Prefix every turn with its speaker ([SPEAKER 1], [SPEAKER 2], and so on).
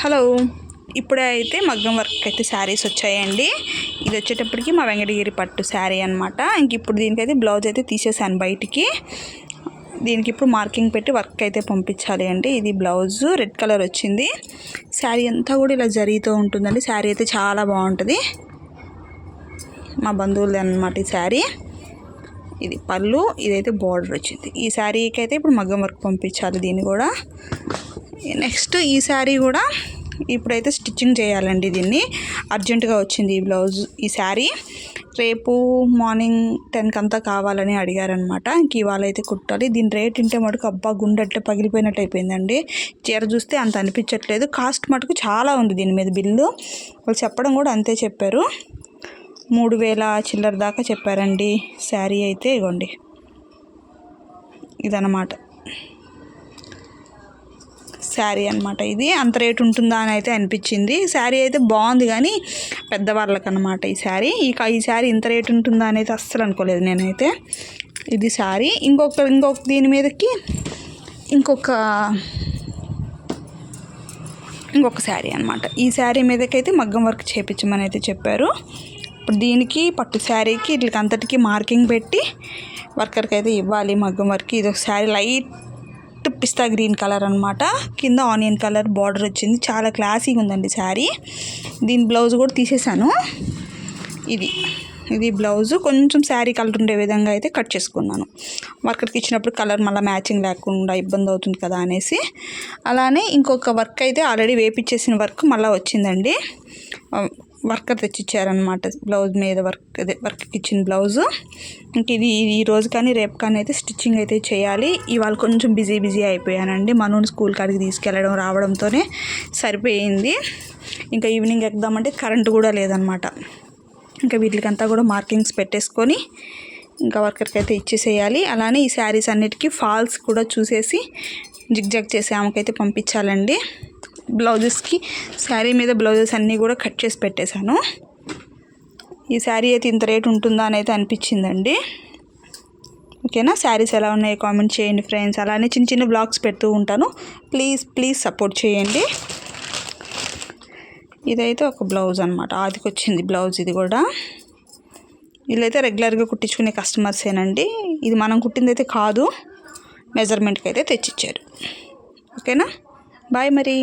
[SPEAKER 1] Hello, ఇప్పుడే అయితే మగ్గం వర్క్ అయితే శారీస్ వచ్చాయండి. ఇది వచ్చేటప్పటికి మా వెంకటగిరి పట్టు శారీ అనమాట. ఇంక ఇప్పుడు దీనికైతే బ్లౌజ్ అయితే తీసేసాను బయటికి. దీనికి ఇప్పుడు మార్కింగ్ పెట్టి వర్క్ అయితే పంపించాలి అండి. ఇది బ్లౌజ్ రెడ్ కలర్ వచ్చింది. శారీ అంతా కూడా ఇలా జరీతో ఉంటుందండి. శారీ అయితే చాలా బాగుంటుంది. మా బంధువులది అనమాట ఈ శారీ. ఇది పళ్ళు, ఇదైతే బార్డర్ వచ్చింది. ఈ శారీకి అయితే ఇప్పుడు మగ్గం వర్క్ పంపించాలి. దీన్ని కూడా నెక్స్ట్ ఈ శారీ కూడా ఇప్పుడైతే స్టిచ్చింగ్ చేయాలండి. దీన్ని అర్జెంటుగా వచ్చింది ఈ బ్లౌజ్. ఈ శారీ రేపు మార్నింగ్ 10కి అంతా కావాలని అడిగారనమాట. ఇంక ఇవాళ అయితే కుట్టాలి. దీని రేట్ ఉంటే మటుకు అబ్బా గుండెట్లే పగిలిపోయినట్టు అయిపోయిందండి. చీర చూస్తే అంత అనిపించట్లేదు. కాస్ట్ మటుకు చాలా ఉంది దీని మీద బిల్లు. వాళ్ళు చెప్పడం కూడా అంతే చెప్పారు. 3000 చిల్లర దాకా చెప్పారండి. శారీ అయితే ఇగోండి ఇదన్నమాట శారీ అనమాట. ఇది అంత రేటు ఉంటుందా అని అయితే అనిపించింది. శారీ అయితే బాగుంది కానీ పెద్దవాళ్ళకి అనమాట ఈ శారీ. ఈ శారీ ఇంత రేటు ఉంటుందా అని అయితే అస్సలు అనుకోలేదు నేనైతే. ఇది శారీ. ఇంకొక దీని మీదకి ఇంకొక శారీ అనమాట. ఈ శారీ మీదకైతే మగ్గం వర్క్ చేయించమని అయితే చెప్పారు. ఇప్పుడు దీనికి పట్టు శారీకి వీటికి అంతటికి మార్కింగ్ పెట్టి వర్కర్కి అయితే ఇవ్వాలి మగ్గం వర్క్. ఇది ఒక శారీ లైట్ పిస్తా గ్రీన్ కలర్ అనమాట. కింద ఆనియన్ కలర్ బార్డర్ వచ్చింది. చాలా క్లాసీగా ఉందండి శారీ. దీని బ్లౌజ్ కూడా తీసేసాను. ఇది బ్లౌజు కొంచెం శారీ కలర్ ఉండే విధంగా అయితే కట్ చేసుకున్నాను. వర్కర్కి ఇచ్చినప్పుడు కలర్ మళ్ళీ మ్యాచింగ్ లేకుండా ఇబ్బంది అవుతుంది కదా అనేసి. అలానే ఇంకొక వర్క్ అయితే ఆల్రెడీ వేపించేసిన వర్క్ మళ్ళీ వచ్చిందండి. వర్కర్ తెచ్చిచ్చారనమాట బ్లౌజ్ మీద వర్క్కి ఇచ్చిన బ్లౌజు. ఇంక ఇది ఈ రోజు కానీ రేపు కానీ అయితే స్టిచ్చింగ్ అయితే చేయాలి. ఇవాళ కొంచెం బిజీ అయిపోయానండి. మనోని స్కూల్ కాడికి తీసుకెళ్ళడం రావడంతోనే సరిపోయింది. ఇంకా ఈవినింగ్ ఎక్కుదామంటే కరెంటు కూడా లేదనమాట. ఇంకా వీటికంతా కూడా మార్కింగ్స్ పెట్టేసుకొని ఇంకా వర్కర్కి అయితే ఇచ్చేసేయాలి. అలానే ఈ శారీస్ అన్నిటికీ ఫాల్స్ కూడా చూసేసి జిగ్జాగ్ చేసి ఆమెకైతే పంపించాలండి. బ్లౌజెస్కి శారీ మీద బ్లౌజెస్ అన్నీ కూడా కట్ చేసి పెట్టేశాను. ఈ శారీ అయితే ఇంత రేటు ఉంటుందా అని అయితే అనిపించిందండి. ఓకేనా, శారీస్ ఎలా ఉన్నాయో కామెంట్ చేయండి ఫ్రెండ్స్. అలానే చిన్న బ్లాగ్స్ పెడుతూ ఉంటాను. ప్లీజ్ సపోర్ట్ చేయండి. ఇదైతే ఒక బ్లౌజ్ అనమాట. ఆదికి వచ్చింది బ్లౌజ్. ఇది కూడా వీళ్ళైతే రెగ్యులర్గా కుట్టించుకునే కస్టమర్సేనండి. ఇది మనం కుట్టింది అయితే కాదు, మెజర్మెంట్కి అయితే తెచ్చిచ్చారు. ఓకేనా, బాయ్ మరి.